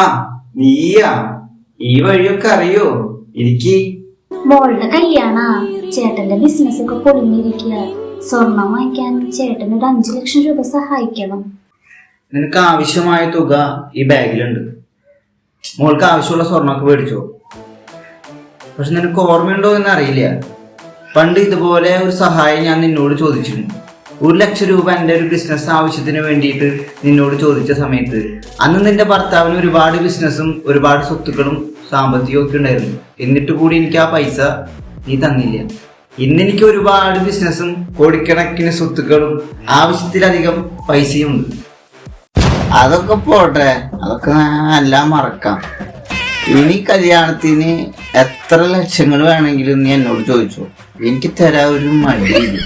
ആ നീയാ? ഈ വഴിയൊക്കെ അറിയോ? ഇരിക്കി. മോളുടെ കല്യാണ ചേട്ടന്റെ ബിസിനസ് ഒക്കെ പൊളിഞ്ഞിരിക്കുക. സ്വർണം വാങ്ങിക്കാൻ ചേട്ടന് ഒരു 5 ലക്ഷം രൂപ സഹായിക്കണം. നിനക്ക് ആവശ്യമായ തുക ഈ ബാഗിലുണ്ട്. മോൾക്ക് ആവശ്യമുള്ള സ്വർണ്ണമൊക്കെ മേടിച്ചോ. പക്ഷെ നിനക്ക് ഓർമ്മയുണ്ടോ എന്ന് അറിയില്ല, പണ്ട് ഇതുപോലെ ഒരു സഹായം ഞാൻ നിന്നോട് ചോദിച്ചിരുന്നു. 1 ലക്ഷം രൂപ എൻ്റെ ഒരു ബിസിനസ് ആവശ്യത്തിന് വേണ്ടിയിട്ട് നിന്നോട് ചോദിച്ച സമയത്ത് അന്ന് നിന്റെ ഭർത്താവിന് ഒരുപാട് ബിസിനസ്സും ഒരുപാട് സ്വത്തുക്കളും സാമ്പത്തികവും ഒക്കെ ഉണ്ടായിരുന്നു. എന്നിട്ട് കൂടി എനിക്ക് ആ പൈസ നീ തന്നില്ല. ഇന്നെനിക്ക് ഒരുപാട് ബിസിനസ്സും കോടിക്കണക്കിന് സ്വത്തുക്കളും ആവശ്യത്തിലധികം പൈസയും ഉണ്ട്. അതൊക്കെ പോട്ടെ, അതൊക്കെ എല്ലാം മറക്കാം. ഇനി കല്യാണത്തിന് എത്ര ലക്ഷങ്ങൾ വേണമെങ്കിലും നീ എന്നോട് ചോദിച്ചോ, എനിക്ക് തരാൻ ഒരു മടിയില്ല.